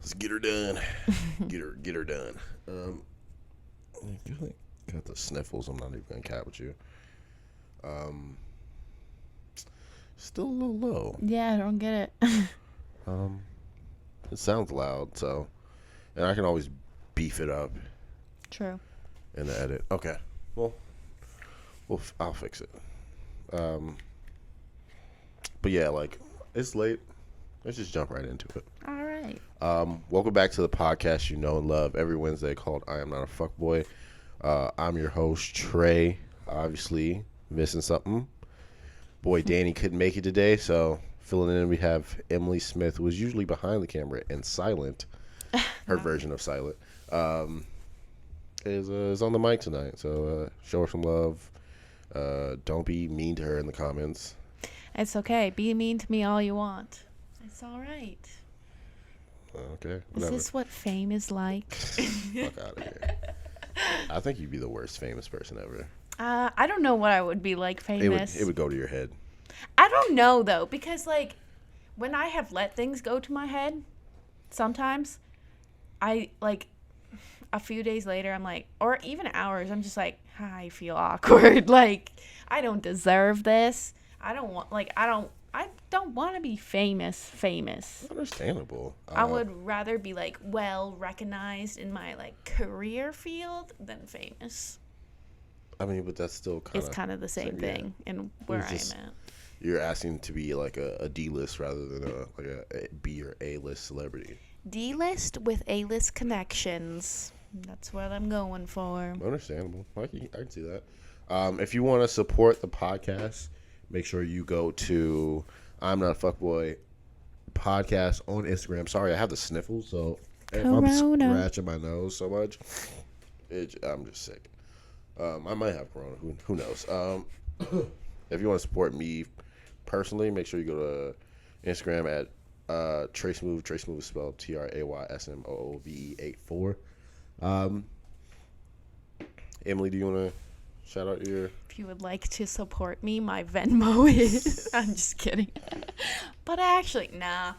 Let's get her done. Get her done. I feel like I got the sniffles. I'm not even gonna cap with you. Still a little low. Yeah, I don't get it. It sounds loud, so, and I can always beef it up True. in the edit. Okay, well, I'll fix it. But yeah, like, it's late. Let's just jump right into it. All right. Welcome back to the podcast you know and love every Wednesday called I Am Not a Fuckboy. I'm your host, Trey. Obviously, missing something. Boy, Danny couldn't make it today, so filling in, we have Emily Smith, who is usually behind the camera and silent. Her version of silent. Is on the mic tonight, so show her some love. Don't be mean to her in the comments. It's okay. Be mean to me all you want. It's all right. Okay. Is this what fame is like? Fuck out of here. I think you'd be the worst famous person ever. I don't know what I would be like famous. It would go to your head. I don't know, though, because, like, when I have let things go to my head, sometimes, I, like, a few days later, I'm like, or even hours, I'm just like, I feel awkward. Like, I don't deserve this. I don't want to be famous. Understandable. I would rather be, like, well recognized in my, like, career field than famous. I mean, but that's still kind of... It's kind of the same thing in where I am at. You're asking to be like a D-list rather than a B or A-list celebrity. D-list with A-list connections. That's what I'm going for. Understandable. I can see that. If you want to support the podcast, make sure you go to I'm Not a Fuckboy podcast on Instagram. Sorry, I have the sniffles, so if I'm scratching my nose so much, I'm just sick. I might have corona. Who knows? If you want to support me personally, make sure you go to Instagram at Traysmooth. Traysmooth is spelled TRAYSMOOVE84. Emily, do you want to shout out your... If you would like to support me, my Venmo is... I'm just kidding. But actually, nah.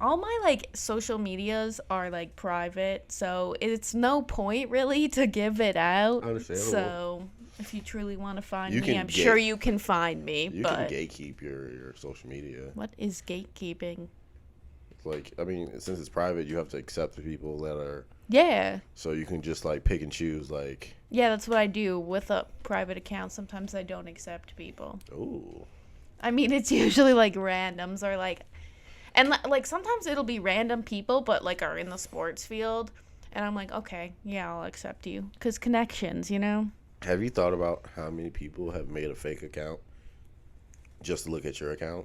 All my, like, social medias are, like, private, so it's no point, really, to give it out. Understandable. So, if you truly want to find me, I'm sure you can find me. You can gatekeep your social media. What is gatekeeping? Like, I mean, since it's private, you have to accept the people that are... Yeah. So you can just, like, pick and choose, like... Yeah, that's what I do with a private account. Sometimes I don't accept people. Ooh. I mean, it's usually, like, randoms or, like... And, like, sometimes it'll be random people, but, like, are in the sports field. And I'm like, okay, yeah, I'll accept you. Because connections, you know? Have you thought about how many people have made a fake account just to look at your account?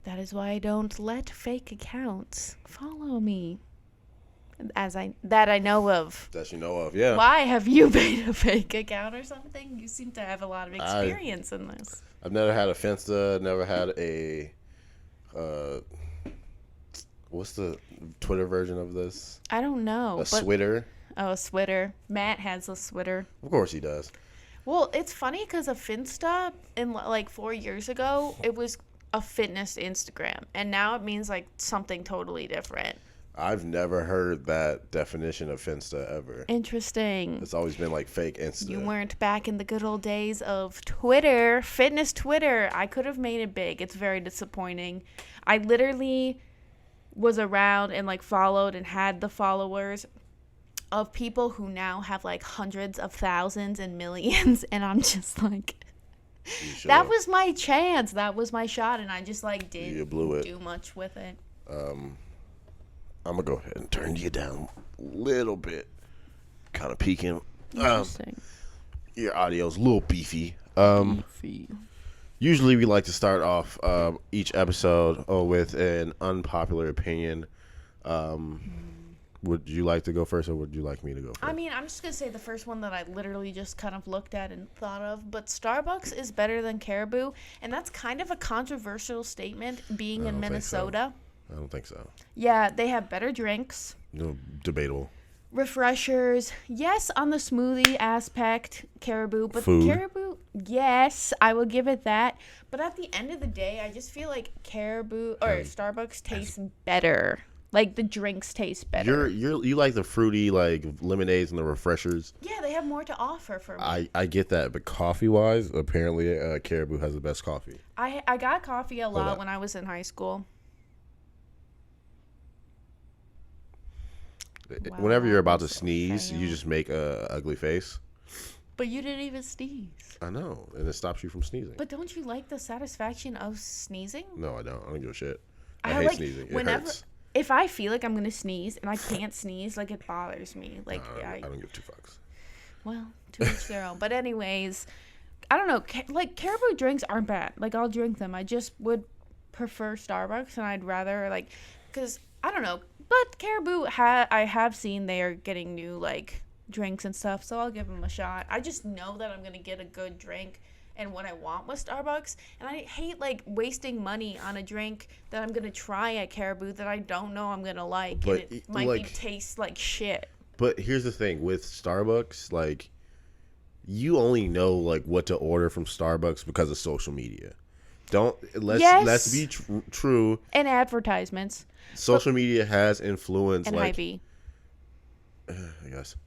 That is why I don't let fake accounts follow me. That I know of. That you know of, yeah. Why have you made a fake account or something? You seem to have a lot of experience in this. I've never had a Finsta, never had a... what's the Twitter version of this? I don't know. A Switter. Oh, a Switter. Matt has a Switter. Of course he does. Well, it's funny because a Finsta, like 4 years ago, it was a fitness Instagram. And now it means like something totally different. I've never heard that definition of Finsta ever. Interesting. It's always been like fake Insta. You weren't back in the good old days of Twitter, fitness Twitter. I could have made it big. It's very disappointing. I literally was around and like followed and had the followers of people who now have like hundreds of thousands and millions. And I'm just like, that was my chance. That was my shot. And I just like didn't do much with it. I'm going to go ahead and turn you down a little bit. Kind of peeking. Interesting. Your audio's a little beefy. Usually we like to start off each episode with an unpopular opinion. Would you like to go first or would you like me to go first? I mean, I'm just going to say the first one that I literally just kind of looked at and thought of. But Starbucks is better than Caribou. And that's kind of a controversial statement being in Minnesota. I don't think so. Yeah, they have better drinks. No, debatable. Refreshers. Yes, on the smoothie aspect, Caribou. But Food. Caribou, yes, I will give it that. But at the end of the day, I just feel like Caribou or Starbucks tastes better. Like the drinks taste better. You like the fruity like lemonades and the refreshers. Yeah, they have more to offer for me. I get that, but coffee wise, apparently Caribou has the best coffee. I got coffee a lot when I was in high school. Wow, Whenever you're about to sneeze, you just make a ugly face. But you didn't even sneeze. I know, and it stops you from sneezing. But don't you like the satisfaction of sneezing? No, I don't. I don't give a shit. I hate hate sneezing. It hurts. If I feel like I'm gonna sneeze and I can't sneeze, like it bothers me. Like I don't give two fucks. Well, to each their own. But anyways, I don't know. Like Caribou drinks aren't bad. Like I'll drink them. I just would prefer Starbucks, and I'd rather like, cause I don't know. But Caribou, I have seen they are getting new like drinks and stuff, so I'll give them a shot. I just know that I'm gonna get a good drink, and what I want was Starbucks, and I hate like wasting money on a drink that I'm gonna try at Caribou that I don't know I'm gonna like, but and it might taste like shit. But here's the thing with Starbucks, like you only know like what to order from Starbucks because of social media. Let's be true. And advertisements. Social media has influence, and like Hy-Vee. I guess.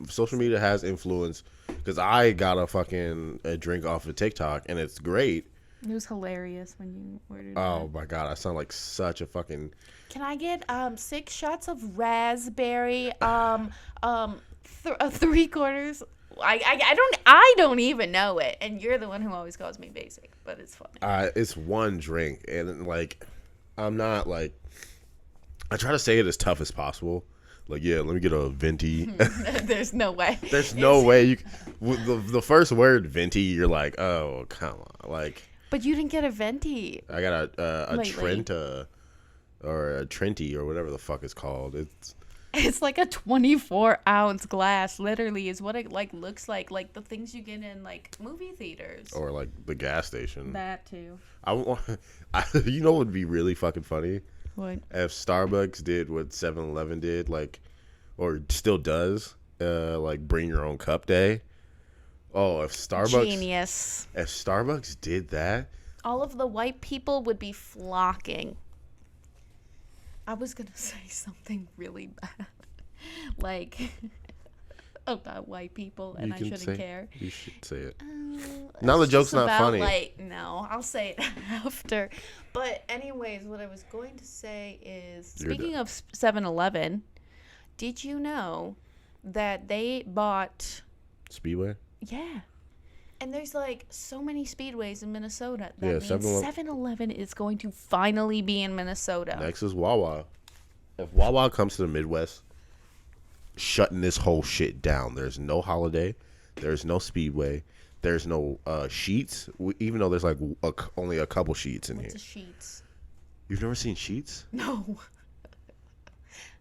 Social media has influence because I got a drink off of TikTok and it's great. It was hilarious when you ordered it. Oh my god, I sound like such a fucking. Can I get 6 shots of raspberry? 3/4. I don't even know it, and you're the one who always calls me basic, but it's fine. It's one drink, and like, I'm not like. I try to say it as tough as possible. Like, yeah, let me get a venti. There's no way. There's no way you. The first word venti, you're like, oh come on, like. But you didn't get a venti. I got a Trenta, or a Trenti, or whatever the fuck it's called. It's like a 24-ounce glass. Literally, is what it like looks like the things you get in like movie theaters or like the gas station. That too. You know what would be really fucking funny? What? If Starbucks did what 7-Eleven did, like, or still does, like bring your own cup day. Oh, if Starbucks did that, all of the white people would be flocking. I was gonna say something really bad, like about white people, and I shouldn't care. You should say it. Now the joke's not funny. Like, no, I'll say it after. But anyways, what I was going to say is, speaking of 7-Eleven, did you know that they bought Speedway? Yeah. And there's like so many speedways in Minnesota. That means 7-Eleven is going to finally be in Minnesota. Next is Wawa. If Wawa comes to the Midwest, shutting this whole shit down. There's no Holiday. There's no Speedway. There's no Sheets. Even though there's like only a couple Sheets in here. What's a Sheets? You've never seen Sheets? No.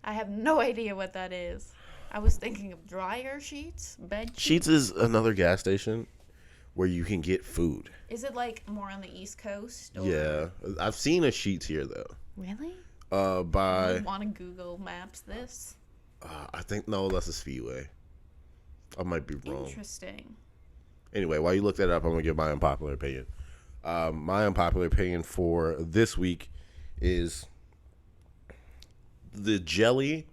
I have no idea what that is. I was thinking of dryer sheets, bed sheets. Sheets is another gas station where you can get food. Is it like more on the East Coast? Or? Yeah, I've seen a Sheets here though. Really? By. I want to Google Maps this. I think no, that's a Speedway. I might be wrong. Interesting. Anyway, while you look that up, I'm gonna give my unpopular opinion. My unpopular opinion for this week is the jelly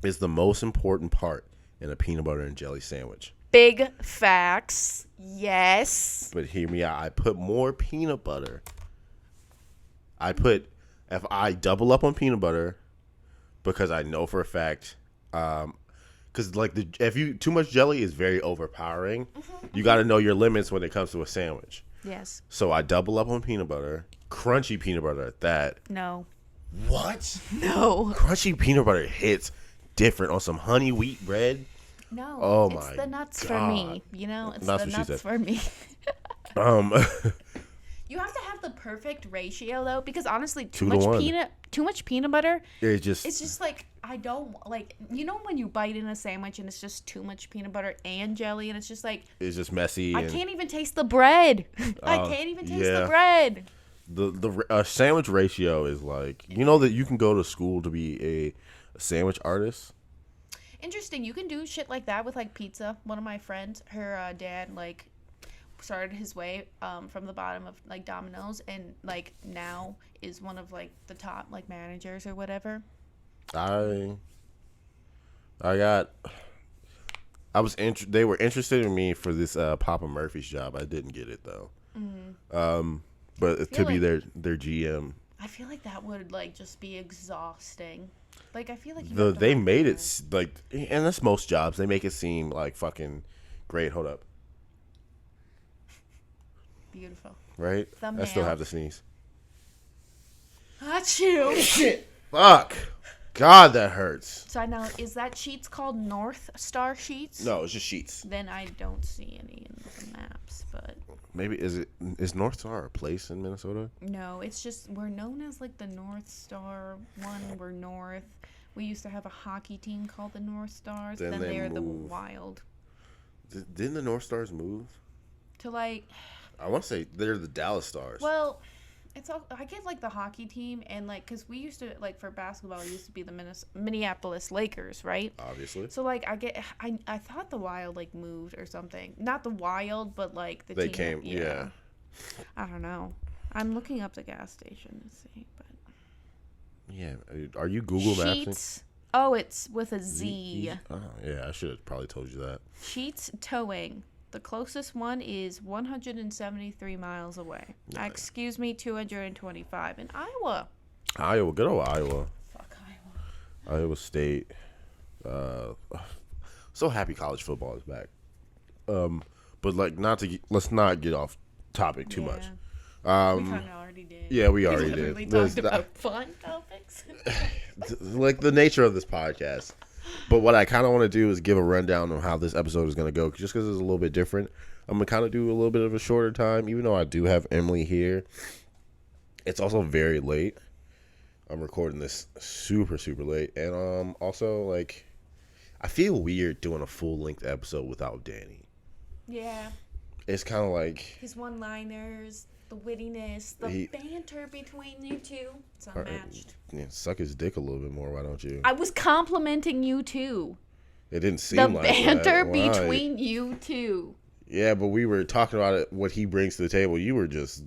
is the most important part in a peanut butter and jelly sandwich. Big facts. Yes. But hear me out. I put more peanut butter. If I double up on peanut butter, because I know for a fact, because like too much jelly is very overpowering. Mm-hmm. You got to know your limits when it comes to a sandwich. Yes. So I double up on peanut butter, crunchy peanut butter at that. No. What? No. Crunchy peanut butter hits different on some honey wheat bread. No. Oh it's my the nuts God. For me. You know, it's That's the what nuts for me. You have to have the perfect ratio though, because honestly, too much peanut butter. It's just like I don't like. You know when you bite in a sandwich and it's just too much peanut butter and jelly, and it's just like it's just messy. I can't even taste the bread. I can't even taste the bread. The sandwich ratio is like, you know that you can go to school to be a sandwich artist. Interesting. You can do shit like that with like pizza. One of my friends, her dad like started his way from the bottom of like Domino's, and like now is one of like the top like managers or whatever. I got. They were interested in me for this Papa Murphy's job. I didn't get it though. But to be their GM. I feel like that would like just be exhausting. Like I feel like They made it like, and that's most jobs. They make it seem like fucking great. Hold up. Beautiful. Right? Thumbnail. I still have to sneeze. Achoo. Shit. Fuck. God, that hurts. So now, is that sheets called North Star sheets? No, it's just sheets. Then I don't see any in the maps, but Maybe is North Star a place in Minnesota? no, it's just we're known as like the North Star one. We're North. We used to have a hockey team called the North Stars. Then they're the Wild. Didn't the North Stars move? To like, I want to say they're the Dallas Stars. well, it's all I get like the hockey team and like because we used to like for basketball it used to be the Minneapolis Lakers, right? Obviously. So like I thought the Wild like moved or something. Not the Wild, but like the They team. came, yeah. I don't know. I'm looking up the gas station to see, but Yeah. Are you Google Mapping? Sheets. Oh, it's with a Z. Oh, yeah, I should have probably told you that. Sheets Towing. The closest one is 173 miles away. Nice. Excuse me, 225 in Iowa. Iowa, good old Iowa. Fuck Iowa. Iowa State. So happy college football is back. But like let's not get off topic too much. We kind of already did. Yeah, we already We literally did. talked about fun topics. Like the nature of this podcast. But what I kind of want to do is give a rundown on how this episode is going to go, just because it's a little bit different. I'm going to kind of do a little bit of a shorter time, even though I do have Emily here. It's also very late. I'm recording this super, super late. And also, like, I feel weird doing a full-length episode without Danny. Yeah. It's kind of like... His one-liners, the wittiness, the banter between you two. It's unmatched. Yeah, suck his dick a little bit more, why don't you? I was complimenting you too. It didn't seem like that. The banter between you two. Yeah, but we were talking about it, what he brings to the table. You were just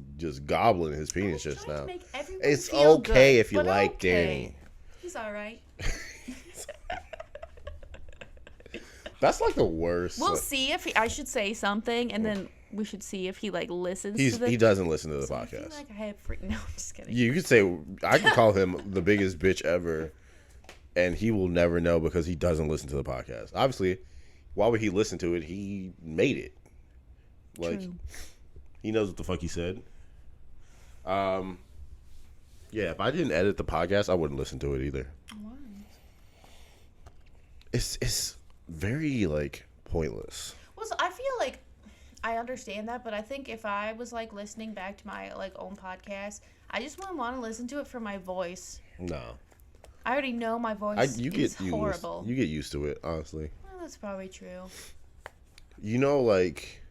gobbling his penis just now. It's okay good, if you like Danny. He's all right. That's like the worst. We'll see if I should say something, and then we should see if he like listens. He doesn't listen to the podcast. I feel like I have no, I'm just kidding. You could say I could call him the biggest bitch ever, and he will never know because he doesn't listen to the podcast. Obviously, why would he listen to it? He made it. Like, true. He knows what the fuck he said. Yeah, if I didn't edit the podcast, I wouldn't listen to it either. Why? It's very like pointless. Well, so I feel like I understand that, but I think if I was like listening back to my like own podcast, I just wouldn't want to listen to it for my voice. No. I already know my voice is horrible. You get used to it, honestly. Well, that's probably true. You know, like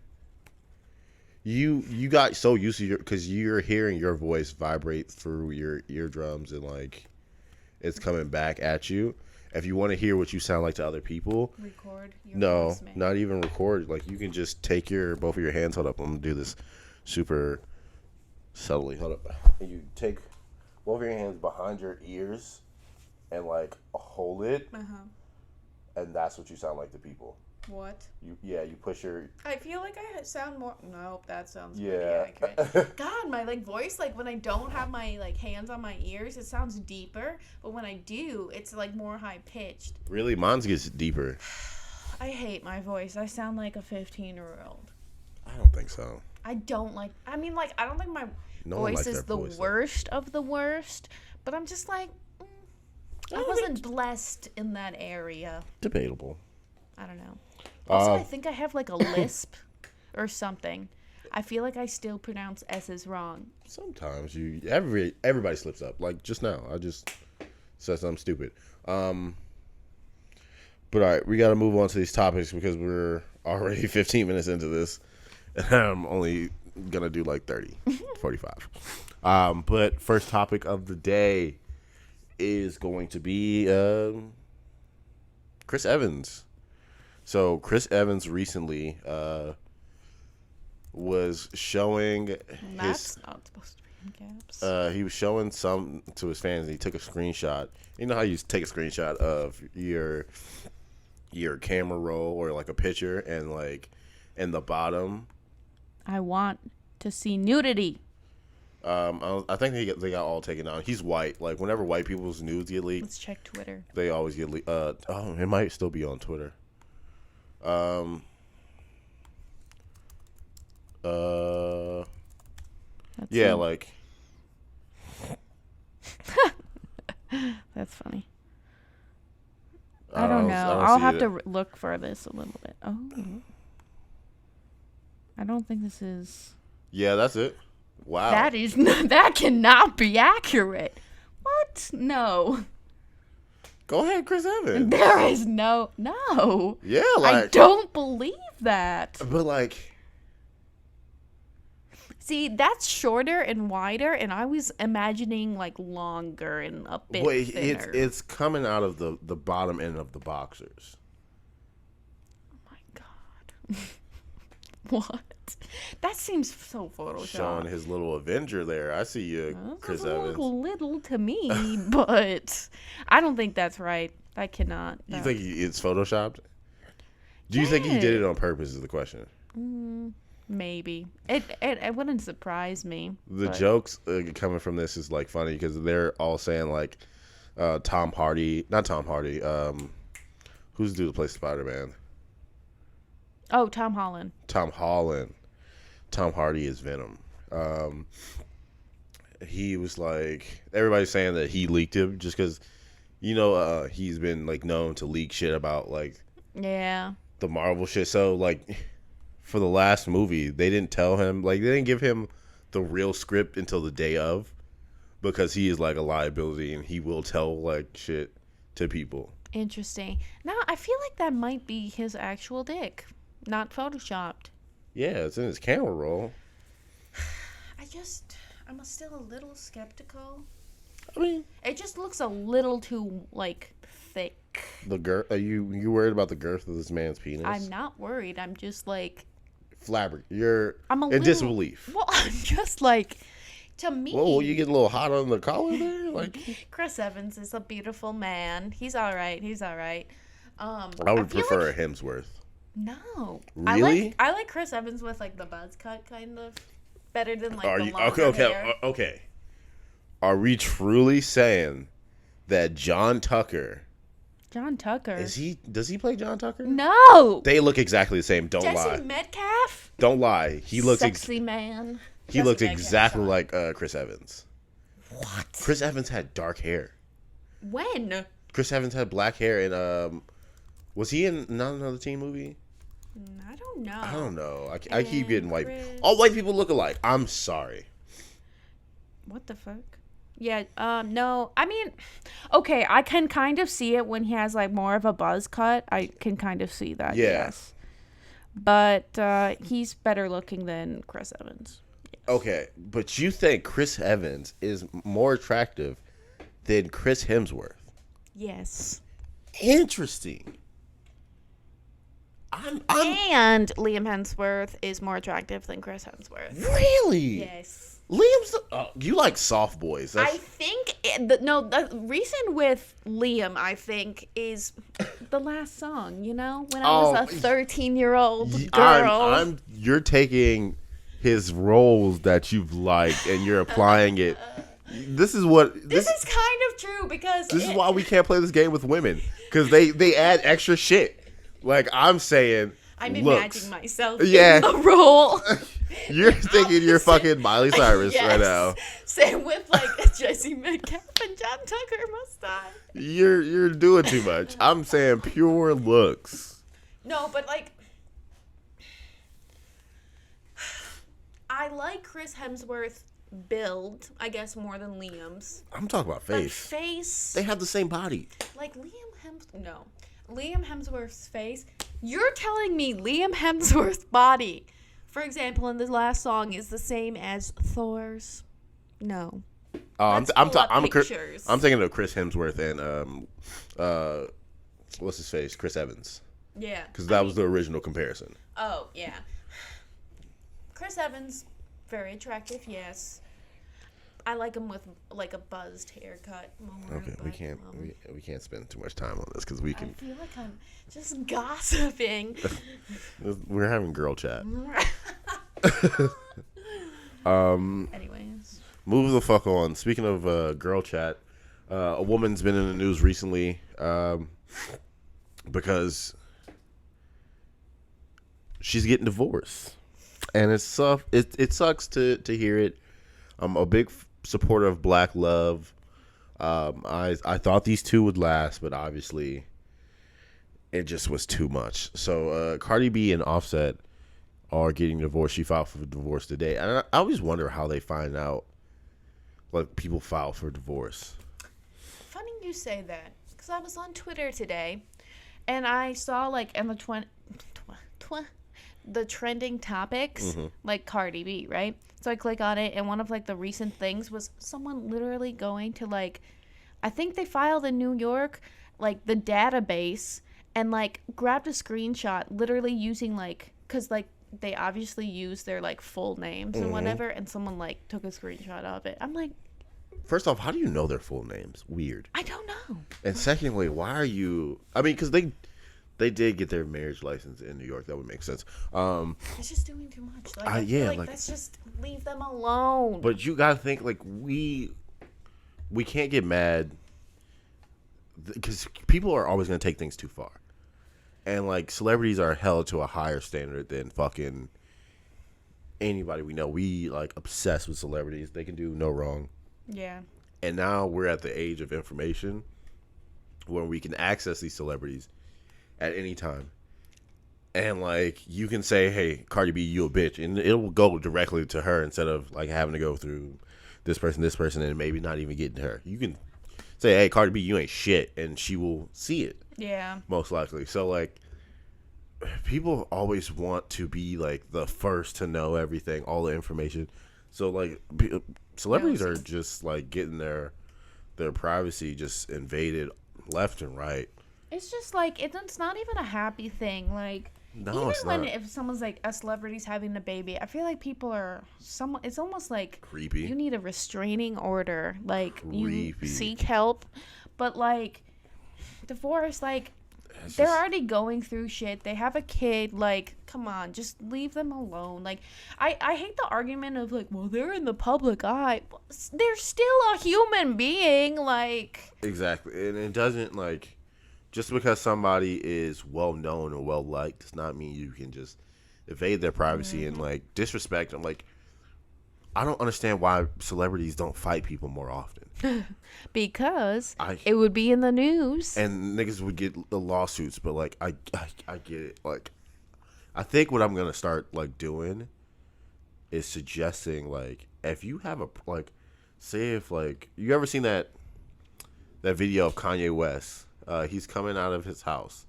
you got so used to because you're hearing your voice vibrate through your eardrums and like it's coming back at you. If you want to hear what you sound like to other people, record your no, not even record. Like you can just take both of your hands. Hold up, I'm gonna do this super subtly. Hold up. You take both of your hands behind your ears and like hold it, and that's what you sound like to people. What? You push your... I feel like I sound more... Nope, that sounds pretty accurate. God, my like voice, like when I don't have my like hands on my ears, it sounds deeper. But when I do, it's like more high-pitched. Really? Mine gets deeper. I hate my voice. I sound like a 15-year-old. I don't think so. I don't like... I mean, like, I don't think my voice is the worst of the worst. But I'm just like... I wasn't blessed in that area. Debatable. I don't know. Also, I think I have like a lisp or something. I feel like I still pronounce S's wrong. Sometimes everybody slips up. Like just now, I just said something stupid. But all right, we got to move on to these topics because we're already 15 minutes into this, and I'm only gonna do like 30, 45. But first topic of the day is going to be Chris Evans. So Chris Evans recently was showing That's not supposed to be. caps. He was showing some to his fans. And he took a screenshot. You know how you take a screenshot of your camera roll or like a picture, and like in the bottom. I want to see nudity. I think they got all taken down. He's white. Like whenever white people's nudes get leaked, Let's check Twitter. they always get leaked. It might still be on Twitter. Let's Yeah, see. like That's funny. I don't know. I don't I'll see have it. to look for this a little bit. Oh. I don't think this is. Yeah, that's it. Wow. That is that cannot be accurate. What? No. Go ahead, Chris Evans. There is no. Yeah, I like, don't believe that. but like, See, that's shorter and wider, and I was imagining like longer and a bit wait, thinner. it's coming out of the bottom end of the boxers. Oh my god. What? That seems so photoshopped. Showing his little Avenger there. I see you, That Chris doesn't Evans. look little to me, but I don't think that's right. I cannot. You think it's photoshopped? Do you think he did it on purpose? Is the question. Maybe it wouldn't surprise me. The but- jokes coming from this is like funny because they're all saying like not Tom Hardy. Who's the dude that plays Spider-Man? Oh, Tom Holland. Tom Holland. Tom Hardy is Venom. He was like, everybody's saying that he leaked him just because, he's been like known to leak shit about like Yeah. the Marvel shit. So like for the last movie, they didn't tell him, like they didn't give him the real script until the day of, because he is like a liability and he will tell like shit to people. Interesting. Now I feel like that might be his actual dick, not photoshopped. Yeah, it's in his camera roll. I'm still a little skeptical. I mean, It just looks a little too like thick. the girth. Are you worried about the girth of this man's penis? I'm not worried. I'm just like You're I'm a in little disbelief. Well, I'm just like to me. Whoa, you get a little hot on the collar there, like. Chris Evans is a beautiful man. He's all right. I would feel prefer like- a Hemsworth. No. Really? I like Chris Evans with like the buzz cut kind of better than like Are the you longer hair. okay? Are we truly saying that John Tucker John Tucker. Does he play John Tucker? No. They look exactly the same. Don't Jesse lie. Metcalf. Don't lie. He looks sexy man. he Jesse looks Metcalf, exactly sorry. like Chris Evans. What? Chris Evans had dark hair. When? Chris Evans had black hair, and was he in not another teen movie? I don't know. I don't know. I keep And getting white. Chris- All white people look alike. I'm sorry. What the fuck? Yeah, no. I mean, okay, I can kind of see it when he has like more of a buzz cut. I can kind of see that. Yeah. Yes. But he's better looking than Chris Evans. Okay, but you think Chris Evans is more attractive than Chris Hemsworth? Yes. Interesting. I'm And Liam Hemsworth is more attractive than Chris Hemsworth. really. Yes. Liam's. You like soft boys? I think the reason with Liam, I think, is the last song. You know, when I was a 13-year-old girl. You're taking his roles that you've liked and you're applying it. This is kind of true because this is why we can't play this game with women, because they add extra shit. Like I'm saying, I'm looks. imagining myself Yeah. in the role. You're thinking you're fucking Miley Cyrus Yes. right now. Same with like Jesse Metcalf and John Tucker must die. You're doing too much. I'm saying pure looks. No, but like I like Chris Hemsworth build, I guess, more than Liam's. I'm talking about But face. face, They have the same body. like Liam Hemsworth's face. You're telling me Liam Hemsworth's body, for example, in the last song, is the same as Thor's? No. I'm Let's pull up Chris- pictures. I'm thinking of Chris Hemsworth and what's his face, Chris Evans, Yeah. because that was the original comparison. Oh, yeah. Chris Evans, very attractive, yes. I like him with like a buzzed haircut more. Okay, but, we can't spend too much time on this because we I can. feel like I'm just gossiping. We're having girl chat. Anyways, Move the fuck on. Speaking of girl chat, a woman's been in the news recently because she's getting divorced, and it sucks to hear it. I'm a big supporter of Black love. I thought these two would last, but obviously it just was too much. So Cardi B and Offset are getting divorced. She filed for divorce today. And I always wonder how they find out, like, people file for divorce. funny you say that, because I was on Twitter today, and I saw, like, in the trending topics, like Cardi B, right? So I click on it, and one of, like, the recent things was someone literally going to, like, I think they filed in New York, like, the database, and, like, grabbed a screenshot, literally using, like, because, like, they obviously use their, like, full names and whatever, and someone, like, took a screenshot of it. I'm like, First off, how do you know their full names? Weird. I don't know. And secondly, why are you? I mean, because they did get their marriage license in New York. That would make sense. It's just doing too much. Like, I yeah, feel like like- let's just leave them alone. But you gotta think, like, we can't get mad because people are always gonna take things too far, and like celebrities are held to a higher standard than fucking anybody we know. We like obsessed with celebrities; they can do no wrong. Yeah. And now we're at the age of information where we can access these celebrities at any time. And, like, you can say, hey, Cardi B, you a bitch. And it will go directly to her instead of, like, having to go through this person, and maybe not even getting to her. You can say, hey, Cardi B, you ain't shit. And she will see it, Yeah. most likely. So, like, people always want to be, like, the first to know everything, all the information. So, like, celebrities are just, like, getting their privacy just invaded left and right. It's just like it's not even a happy thing. Like No, even it's when not. if someone's like a celebrity's having a baby, I feel like people are it's almost like Creepy. you need a restraining order. Like you Creepy. seek help. But like divorce, like It's they're just- already going through shit. They have a kid. Like, come on, just leave them alone. Like, I hate the argument of like, well, they're in the public eye. They're still a human being. Like, Exactly. And it doesn't, like, just because somebody is well known or well liked does not mean you can just evade their privacy and, like, disrespect them. Like, I don't understand why celebrities don't fight people more often. because it would be in the news. And niggas would get the lawsuits, but, like, I get it. Like, I think what I'm going to start, like, doing is suggesting, like, if you have a, like, say if, like, you ever seen that video of Kanye West? He's coming out of his house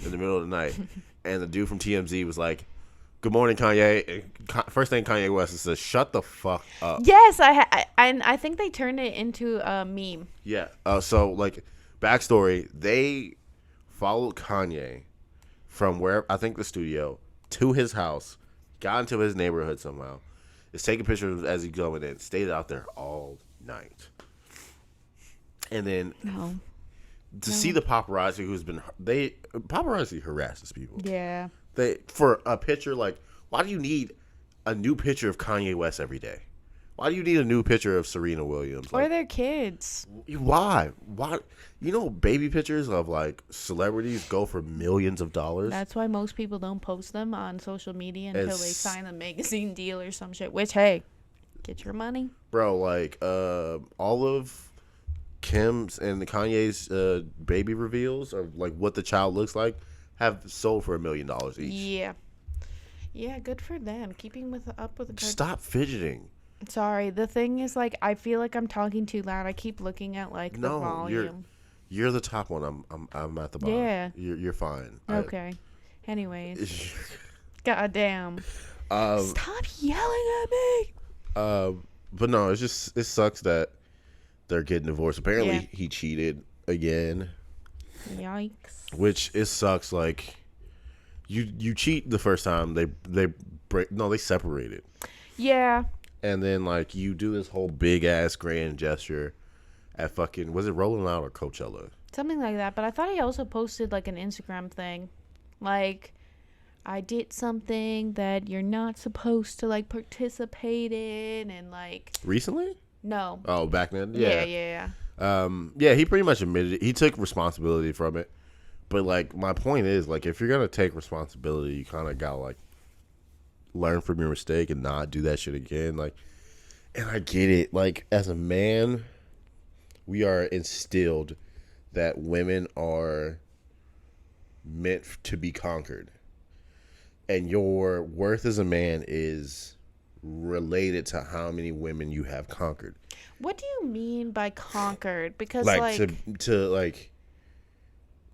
in the middle of the night, and the dude from TMZ was like, "Good morning, Kanye." And first thing Kanye West says, "Shut the fuck up." Yes, and I think they turned it into a meme. Yeah. So, like, backstory: they followed Kanye from where I think the studio to his house, got into his neighborhood somehow, is taking pictures as he's going in, stayed out there all night, and then see the paparazzi who's been paparazzi harasses people. Yeah. They for a picture, like, why do you need a new picture of Kanye West every day? Why do you need a new picture of Serena Williams? Or Like, their kids. why? You know, baby pictures of, like, celebrities go for millions of dollars. That's why most people don't post them on social media until they It's- sign a magazine deal or some shit. Which, hey, get your money. Bro, like, all of Kim's and Kanye's baby reveals of, like, what the child looks like have sold for $1 million each. Yeah. Yeah, good for them. Keeping up with the good. Stop fidgeting. Sorry, the thing is, like, I feel like I'm talking too loud. I keep looking at, like, the No, volume. you're the top one. I'm at the bottom. Yeah. You're fine. Okay. Anyways. Goddamn. Stop yelling at me. But no, it sucks that they're getting divorced. Apparently, Yeah. he cheated again, Yikes. which it sucks. Like, you cheat the first time, they separated. Yeah. and then like you do this whole big ass grand gesture at fucking, was it Rolling Loud or Coachella? Something like that. But I thought he also posted like an Instagram thing, like, I did something that you're not supposed to like participate in, and like Recently? no. Oh, back then? Yeah. Yeah, he pretty much admitted it. He took responsibility from it. But like my point is, like, if you're gonna take responsibility, you kinda gotta like learn from your mistake and not do that shit again. Like, and I get it. Like, as a man, we are instilled that women are meant to be conquered. And your worth as a man is related to how many women you have conquered. What do you mean by conquered? Because Like, to like,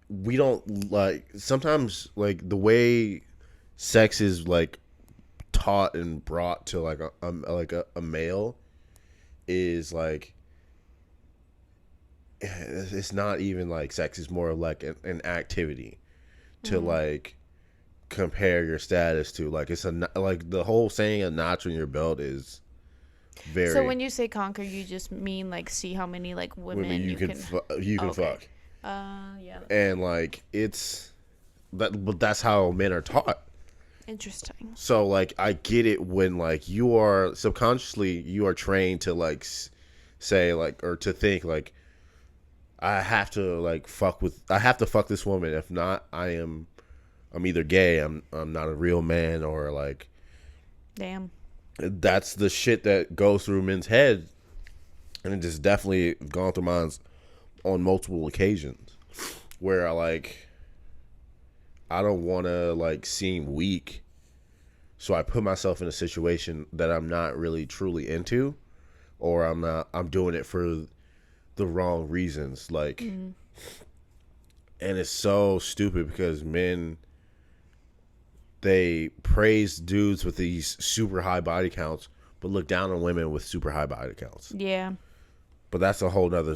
we don't like, sometimes like the way sex is like taught and brought to like a male is like, it's not even like sex, it's more like an activity to like compare your status to. Like, it's like the whole saying a notch on your belt is very. So when you say conquer, you just mean like see how many like women you can fuck. Yeah. And like it's that, but that's how men are taught. Interesting. So like I get it when like you are subconsciously, you are trained to like say like, or to think like, I have to fuck this woman. If not, I'm either gay, I'm not a real man, or like, Damn. that's the shit that goes through men's head, and it just definitely gone through mine on multiple occasions, where I don't want to like seem weak, so I put myself in a situation that I'm not really truly into, or I'm doing it for the wrong reasons, like, and it's so stupid because men, they praise dudes with these super high body counts, but look down on women with super high body counts. Yeah. But that's a whole nother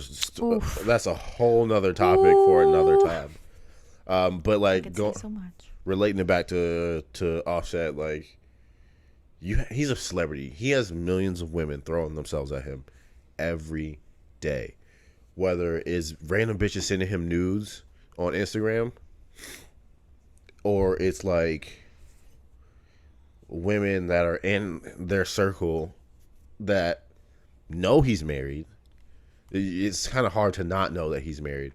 that's a whole nother topic for another time. But like so much. Relating it back to Offset, like, he's a celebrity. He has millions of women throwing themselves at him every day. Whether it's random bitches sending him nudes on Instagram, or it's like women that are in their circle that know he's married. It's kind of hard to not know that he's married,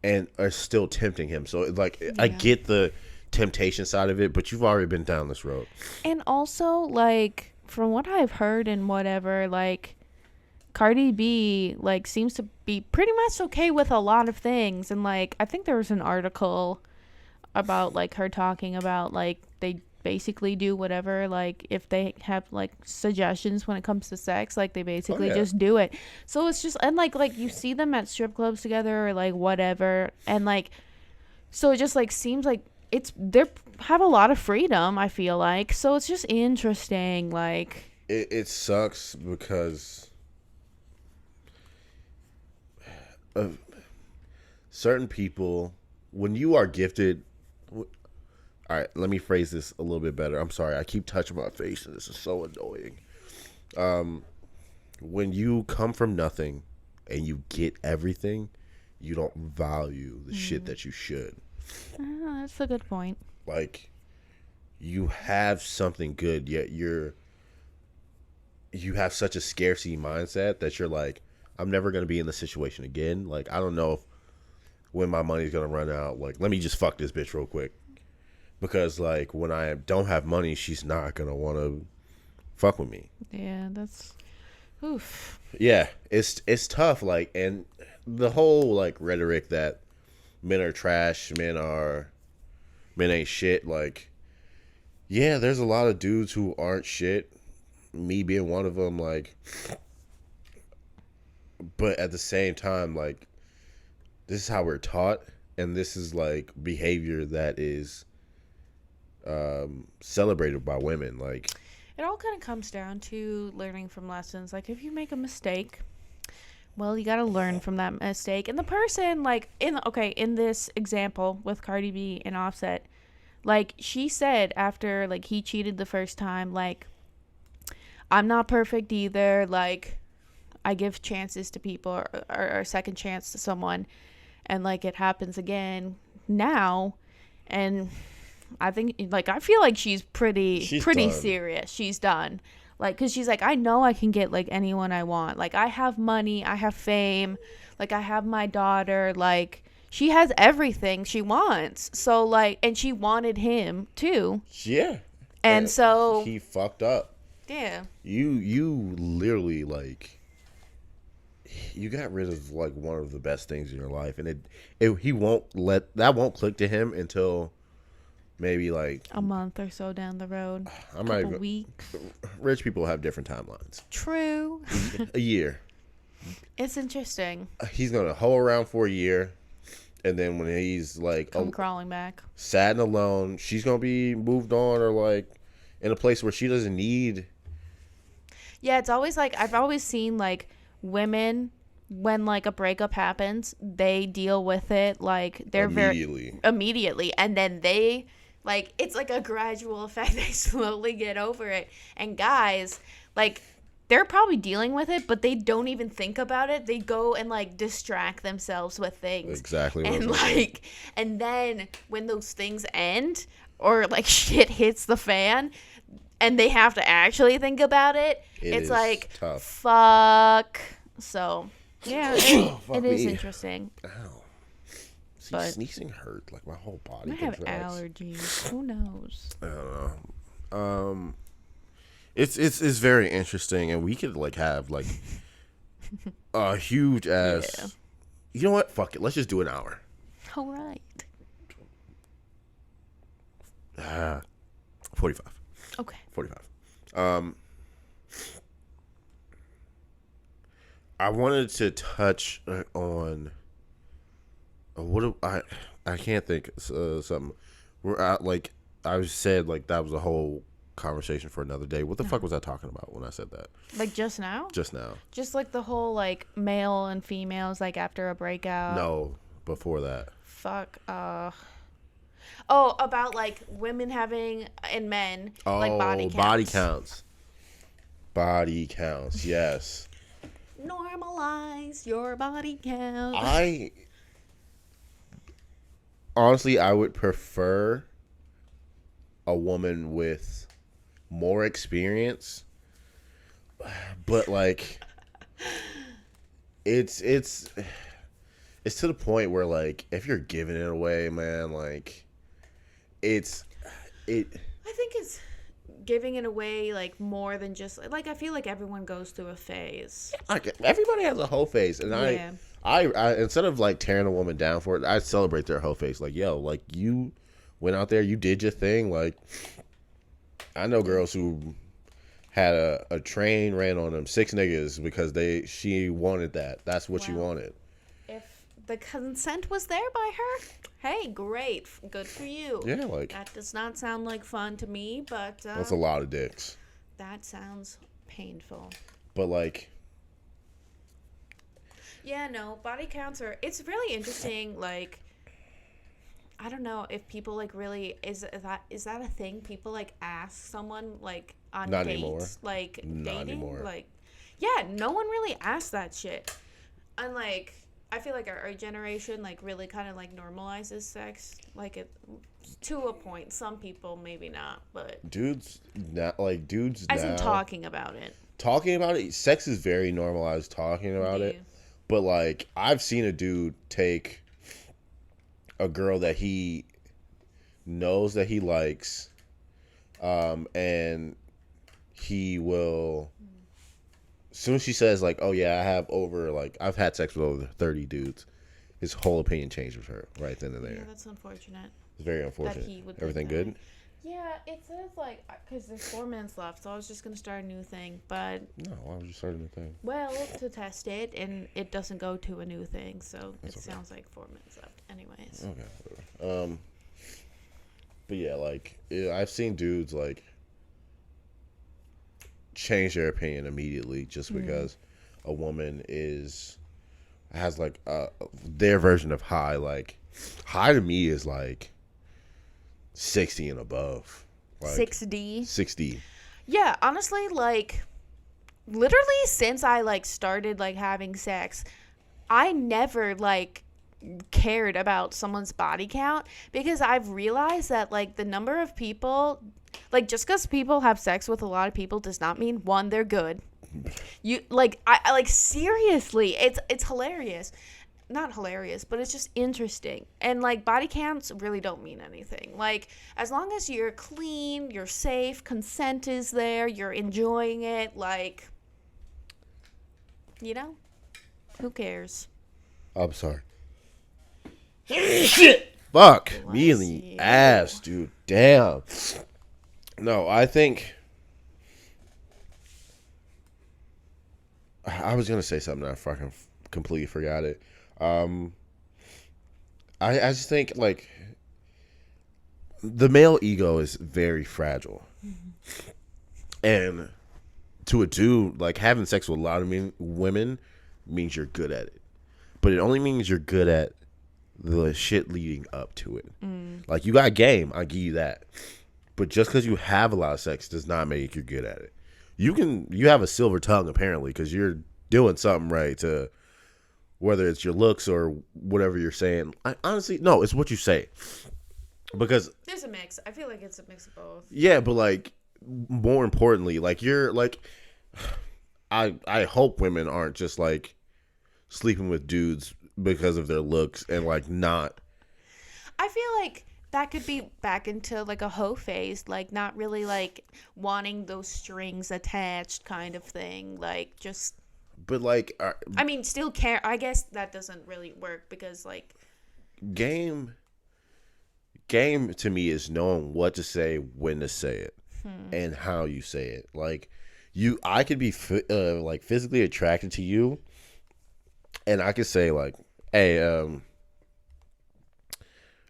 and are still tempting him. So like, yeah. I get the temptation side of it, but you've already been down this road. And also, like, from what I've heard and whatever, like, Cardi B like seems to be pretty much okay with a lot of things, and like I think there was an article about like her talking about like they basically do whatever, like if they have like suggestions when it comes to sex, like they basically just do it. So it's just, and like you see them at strip clubs together or like whatever, and like so it just like seems like they have a lot of freedom, I feel like. So it's just interesting. Like it sucks because certain people, when you are gifted, all right, let me phrase this a little bit better. I'm sorry, I keep touching my face and this is so annoying. When you come from nothing and you get everything, you don't value the shit that you should. That's a good point. Like, you have something good, yet you have such a scarcity mindset that you're like, I'm never going to be in this situation again. Like, I don't know when my money's going to run out. Like, let me just fuck this bitch real quick. Because, like, when I don't have money, she's not going to want to fuck with me. Yeah, that's... Oof. Yeah, it's tough. Like, and the whole, like, rhetoric that men are trash, men ain't shit. Like, yeah, there's a lot of dudes who aren't shit. Me being one of them, like... But at the same time, like, this is how we're taught, and this is like behavior that is celebrated by women. Like, it all kind of comes down to learning from lessons. Like, if you make a mistake, well, you got to learn from that mistake. And the person, like, in this example with Cardi B and Offset, like, she said after like he cheated the first time, like, I'm not perfect either. Like, I give chances to people or second chance to someone, and like it happens again now, and I think like I feel like she's pretty done. serious. She's done. Like, cause she's like, I know I can get like anyone I want. Like, I have money, I have fame, like I have my daughter. Like, she has everything she wants. So like, and she wanted him too. Yeah. And so he fucked up. Yeah. You literally like you got rid of like one of the best things in your life, and he won't click to him until maybe like a month or so down the road. I'm a not couple even, weeks. Rich people have different timelines. True. A year. It's interesting. He's gonna hoe around for a year, and then when he's like come crawling back, sad and alone, she's gonna be moved on or like in a place where she doesn't need. Yeah, it's always like I've always seen like women when like a breakup happens, they deal with it like they're immediately, and then they like it's like a gradual effect. They slowly get over it, and guys like they're probably dealing with it, but they don't even think about it. They go and like distract themselves with things. Exactly. And like, and then when those things end or like shit hits the fan and they have to actually think about it, it's like, tough. Fuck. So, yeah, it is interesting. Ow. See, but sneezing hurt. Like my whole body. I have allergies. Who knows? I don't know. It's very interesting, and we could like have like a huge ass. Yeah. You know what? Fuck it. Let's just do an hour. All right. 45. Okay. 45. I wanted to touch on I can't think something. Like I said, like that was a whole conversation for another day. What the fuck was I talking about when I said that? Like just now? Just now. Just like the whole like male and females like after a breakout. No, before that. Fuck. Oh, about like women having and men like body counts. Body counts. Yes. Normalize your body count. Honestly, I would prefer a woman with more experience, but like it's to the point where like if you're giving it away, man, like I think it's giving it away like more than just like I feel like everyone goes through a phase. Like everybody has a hoe phase, and yeah. I instead of like tearing a woman down for it, I celebrate their hoe phase. Like, yo, like you went out there, you did your thing. Like I know girls who had a train ran on them 6 niggas because she wanted that. That's what she wanted. If the consent was there by her, hey, great, good for you. Yeah, like that does not sound like fun to me, but that's a lot of dicks. That sounds painful. But like, yeah, no, body counts it's really interesting. Like, I don't know if people like really is that a thing? People like ask someone like on not dates, anymore. Like not dating, anymore. Like, yeah, no one really asks that shit. And like, I feel like our generation like really kind of like normalizes sex, like to a point. Some people maybe not, but dudes now. As in talking about it. Sex is very normalized. Talking about it, but like I've seen a dude take a girl that he knows that he likes, and he will. As soon as she says like, "Oh yeah, I've had sex with over 30 dudes," his whole opinion changes her right then and there. Yeah, that's unfortunate. It's very unfortunate. Everything good? Yeah, it says like because there's 4 minutes left, so I was just gonna start a new thing, but no, why would you start a new thing? Well, to test it, and it doesn't go to a new thing, so That's it okay. sounds like 4 minutes left. Anyways. Okay. But yeah, like I've seen dudes like change their opinion immediately just because a woman has like their version of high. Like high to me is like 60 and above. Like, 6D. 60. Yeah, honestly, like literally since I like started like having sex, I never like cared about someone's body count because I've realized that like the number of people, like just because people have sex with a lot of people does not mean one, they're good. You like I like seriously, it's hilarious. Not hilarious, but it's just interesting. And like body counts really don't mean anything. Like as long as you're clean, you're safe, consent is there, you're enjoying it, like you know, who cares? I'm sorry. Shit. Fuck. Me in Bless the you. ass, dude. Damn. No, I think I was gonna say something. I fucking completely forgot it. Um, I just think like the male ego is very fragile, and to a dude, like having sex with a lot of women means you're good at it, but it only means you're good at the shit leading up to it. Like you got game, I give you that, but just because you have a lot of sex does not make you good at it. You have a silver tongue apparently because you're doing something right to. Whether it's your looks or whatever you're saying. Honestly, no, it's what you say. Because There's a mix. I feel like it's a mix of both. yeah, but like more importantly, like you're like I hope women aren't just like sleeping with dudes because of their looks and like not. I feel like that could be back into like a hoe phase, like not really like wanting those strings attached kind of thing. Like just But like I mean, still care. I guess that doesn't really work because like game to me is knowing what to say, when to say it, and how you say it. Like I could be like physically attracted to you, and I could say like, "Hey,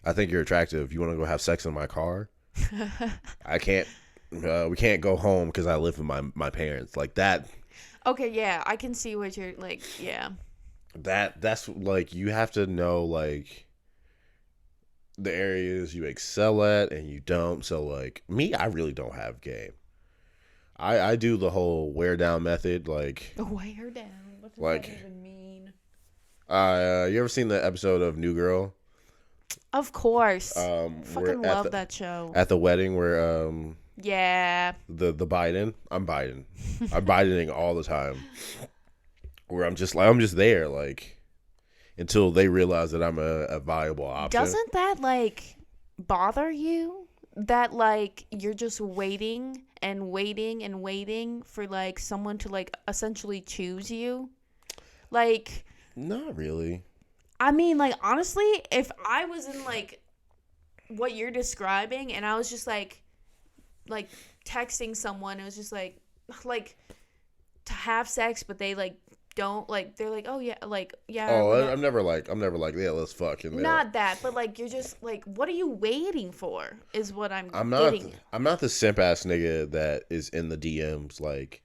I think you're attractive. You want to go have sex in my car?" I can't. We can't go home because I live with my parents. Like that. okay, yeah, I can see what you're like. Yeah, That's like you have to know like the areas you excel at and you don't. So like me, I really don't have game. I do the whole wear down method. Like wear down. What does Like- that even mean? you ever seen the episode of New Girl? Of course, We're fucking at love the, that show. at the wedding where Yeah, the Biden. I'm Bidening all the time. Where I'm just there like until they realize that I'm a viable option. doesn't that like bother you? That like you're just waiting and waiting and waiting for like someone to like essentially choose you? Like, Not really. I mean, like honestly, if I was in like what you're describing and I was just like texting someone, it was just like to have sex, but they like don't like they're like, oh yeah, like yeah. Oh, I'm never like yeah, let's fuck. And not that, but like you're just like, what are you waiting for? Is what I'm not. getting. I'm not the simp ass nigga that is in the DMs like,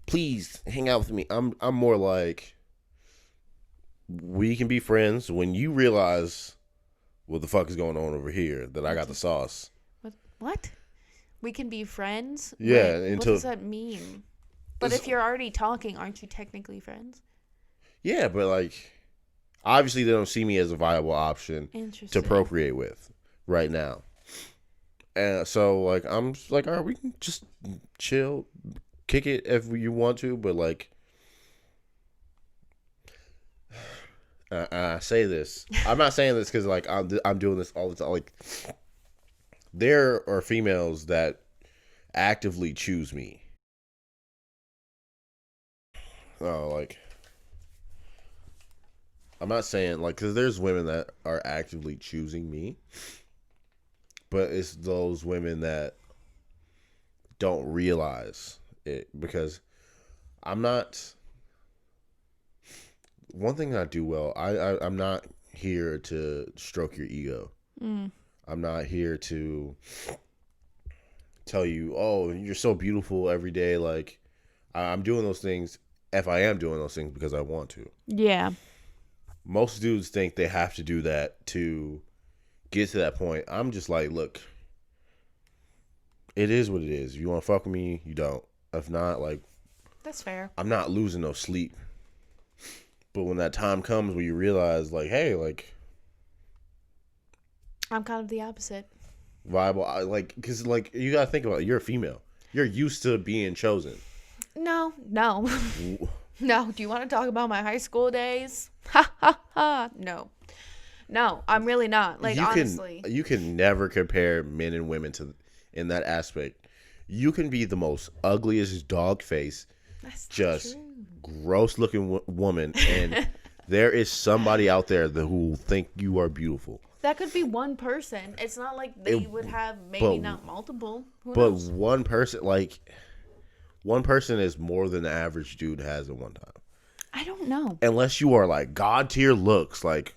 please hang out with me. I'm more like, we can be friends when you realize what the fuck is going on over here. That I got the sauce. What? We can be friends? Yeah, Wait, what does that mean? But if you're already talking, aren't you technically friends? Yeah, but like, obviously they don't see me as a viable option to procreate with right now. And so like, I'm just like, all right, we can just chill, kick it if you want to, but like, I say this. I'm not saying this because like I'm doing this all the time. Like, there are females that actively choose me. Oh, like, I'm not saying like, because there's women that are actively choosing me, but it's those women that don't realize it because I'm not. One thing I do well, I'm not here to stroke your ego. I'm not here to tell you, oh, you're so beautiful every day. Like, I'm doing those things if I am doing those things because I want to. Yeah. Most dudes think they have to do that to get to that point. I'm just like, look, it is what it is. If you want to fuck with me, you don't. If not, like, That's fair. I'm not losing no sleep. But when that time comes where you realize, like, hey, like, I'm kind of the opposite. viable, because, like, you gotta think about it. You're a female. You're used to being chosen. No. No. Do you want to talk about my high school days? Ha ha ha. No, I'm really not. Like, honestly. You can never compare men and women in that aspect. You can be the most ugliest dog face, just gross looking woman, and there is somebody out there who will think you are beautiful. That could be one person. It's not like they would have maybe not multiple. Who knows? One person, is more than the average dude has at one time. I don't know. Unless you are like God tier looks, like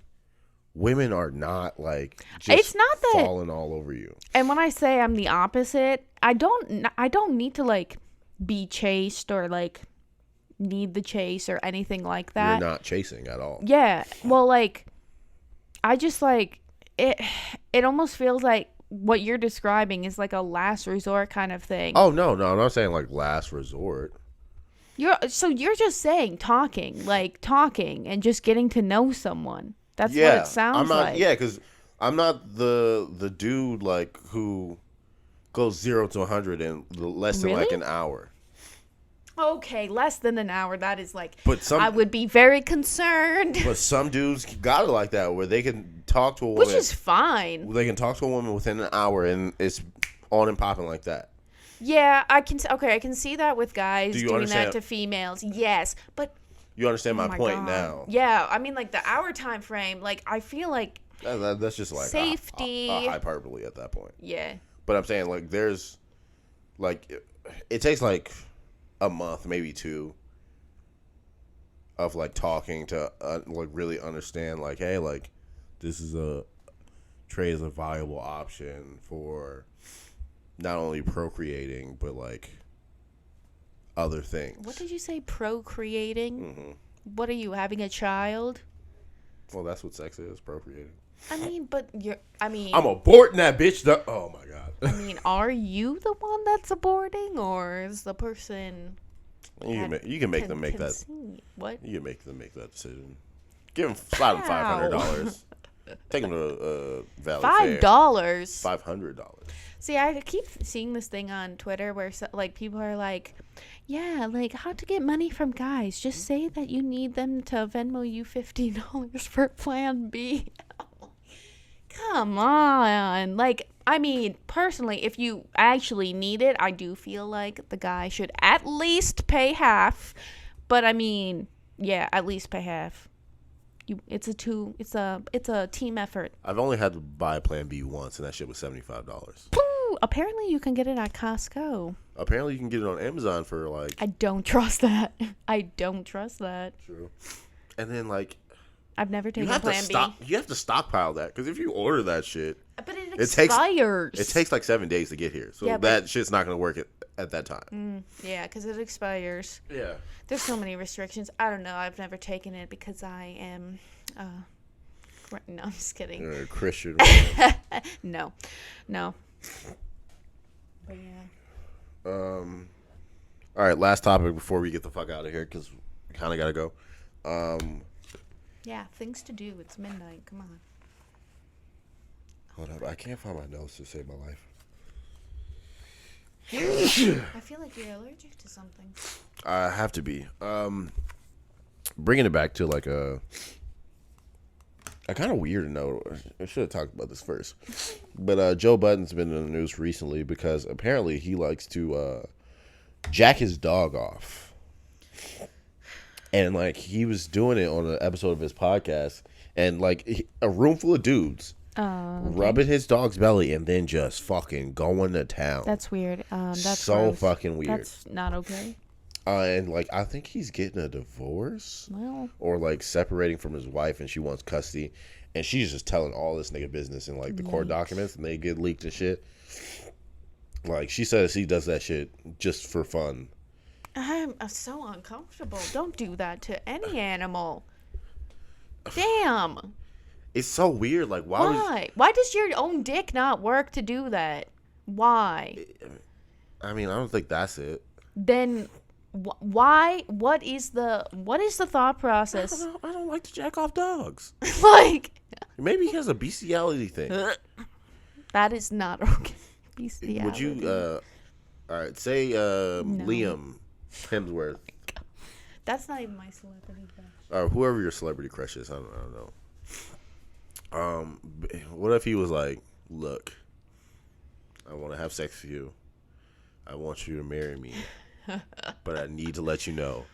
women are not like just it's not that falling all over you. And when I say I'm the opposite, I don't need to like be chased or like need the chase or anything like that. You're not chasing at all. Yeah. Well, like I just like it almost feels like what you're describing is like a last resort kind of thing. Oh no, I'm not saying like last resort. You're just saying talking and just getting to know someone. That's what it sounds like. Yeah, because I'm not the dude like who goes 0 to 100 in less than like an hour. Okay, less than an hour. That is like. But I would be very concerned. But some dudes got it like that, where they can talk to a woman, which is fine. They can talk to a woman within an hour, and it's on and popping like that. Yeah, I can. Okay, I can see that with guys doing understand? that to females. Yes, but you understand my point God. now. Yeah, I mean, like the hour time frame. Like I feel like that's just like safety, a hyperbole at that point. Yeah, but I'm saying like there's like it takes like a month, maybe 2, of like talking to like really understand like, hey, like this is Trey is a viable option for not only procreating but like other things. What did you say? Procreating? Mm-hmm. What are you, having a child? Well, that's what sex is, procreating. I mean, but I'm aborting that bitch. Oh my God. I mean, are you the one that's aborting, or is the person? You can make them make that. What? You can make them make that decision. Slide them $500. Take them to Valley Fair. $5. $500. See, I keep seeing this thing on Twitter where like people are like, yeah, like how to get money from guys. Just say that you need them to Venmo you $50 for Plan B. Come on. Like, I mean, personally, if you actually need it, I do feel like the guy should at least pay half. But I mean, yeah, at least pay half. It's a team effort. I've only had to buy Plan B once, and that shit was $75. Pooh, apparently you can get it at Costco. Apparently you can get it on Amazon for like. I don't trust that. True. And then like. I've never taken Plan B. You have to stockpile that, because if you order that shit, but it expires. It takes like 7 days to get here, so that shit's not gonna work at that time. Yeah, because it expires. Yeah. There's so many restrictions. I don't know. I've never taken it because I am. No, I'm just kidding. You're a Christian. No. But yeah. All right, last topic before we get the fuck out of here, because we kind of gotta go. Yeah, things to do. It's midnight. Come on. Hold up. I can't find my notes to save my life. I feel like you're allergic to something. I have to be. Bringing it back to like a kind of weird note. I should have talked about this first. But Joe Budden's been in the news recently because apparently he likes to jack his dog off. And, like, he was doing it on an episode of his podcast. And, like, a room full of dudes rubbing his dog's belly and then just fucking going to town. That's weird. That's so gross. fucking weird. That's not okay. And, like, I think he's getting a divorce. Well. Or, like, separating from his wife and she wants custody. And she's just telling all this nigga business in, like, the court documents. And they get leaked and shit. Like, she says he does that shit just for fun. I'm so uncomfortable. Don't do that to any animal. Damn. It's so weird. Like, why? Why does your own dick not work to do that? Why? I mean, I don't think that's it. Then Why? What is the thought I process? don't know. I don't like to jack off dogs. Like, Maybe he has a bestiality thing. that is not okay. Bestiality. Would you? All right. Say Liam Hemsworth. That's not even my celebrity crush. Or whoever your celebrity crush is. I don't know. What if he was like, look, I want to have sex with you. I want you to marry me. But I need to let you know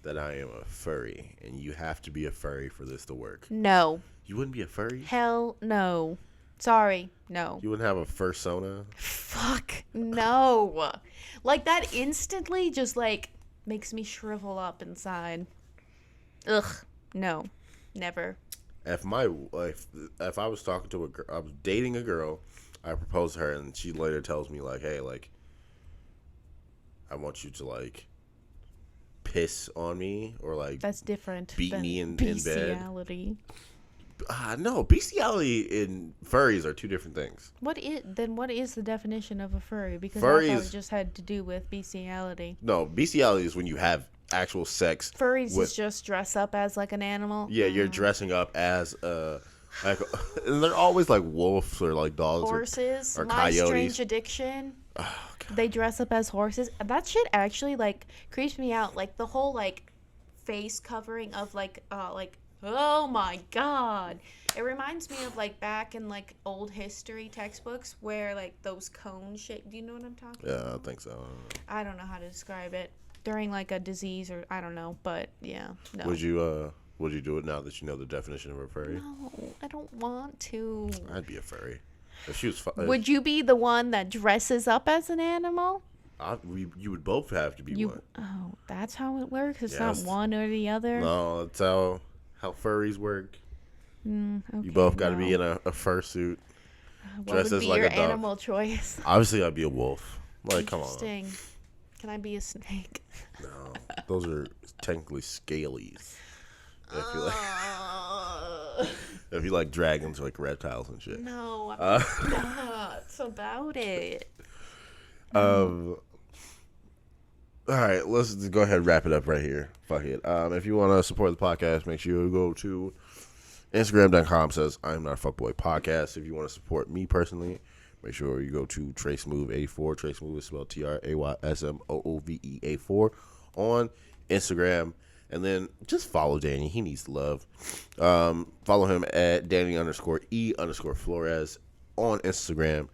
that I am a furry. And you have to be a furry for this to work. No. You wouldn't be a furry? Hell no. Sorry. No. You wouldn't have a fursona? Fuck. No. Like, that instantly just, like, makes me shrivel up inside. Ugh. No. Never. If I was talking to a girl, I was dating a girl, I proposed to her, and she later tells me, like, hey, like, I want you to, like, piss on me or, like, That's different. beat than me in bed. bestiality. No, bestiality and furries are two different things. What is the definition of a furry? Because Furry I thought is- it just had to do with bestiality. No, bestiality is when you have actual sex. Furries with, is just dress up as like an animal. Yeah, you're dressing up as like, and they're always like wolves or like dogs Horses. or My coyotes. Strange Addiction. Oh, God. They dress up as horses. That shit actually like creeps me out. Like the whole like face covering of like oh my god. It reminds me of like back in like old history textbooks where like those cone shit. Do you know what I'm talking about? Yeah, I think so. I don't know how to describe it. During like a disease or I don't know, but yeah. No. Would you do it now that you know the definition of a furry? No, I don't want to. I'd be a furry. If she was, Would you be the one that dresses up as an animal? you would both have to be one. Oh, that's how it works. It's Yes. not one or the other. No, that's how furries work. Okay, You both got to be in well, a fursuit. what dressed would as be like your a dog. animal choice? Obviously, I'd be a wolf. Like, come on. Interesting. Can I be a snake? No, those are technically scalies. If you like dragons or like reptiles and shit. No, I'm not about it. All right, let's go ahead and wrap it up right here. Fuck it. If you want to support the podcast, make sure you go to Instagram.com says I'm not a fuckboy podcast. If you want to support me personally, make sure you go to TraceMove84. TraceMove is spelled TraceMoove84 on Instagram. And then just follow Danny. He needs love. Follow him at Danny_E_Flores on Instagram.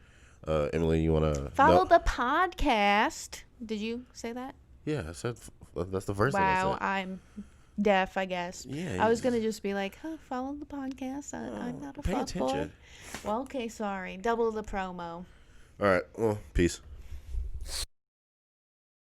Emily, you want to Follow the podcast. Did you say that? Yeah, I said that's the first Wow, thing I said. I'm deaf, I guess. Yeah, I was going to just be like, follow the podcast. I'm not a pay fuckboy. attention. Well, okay, sorry. Double the promo. All right, well, peace.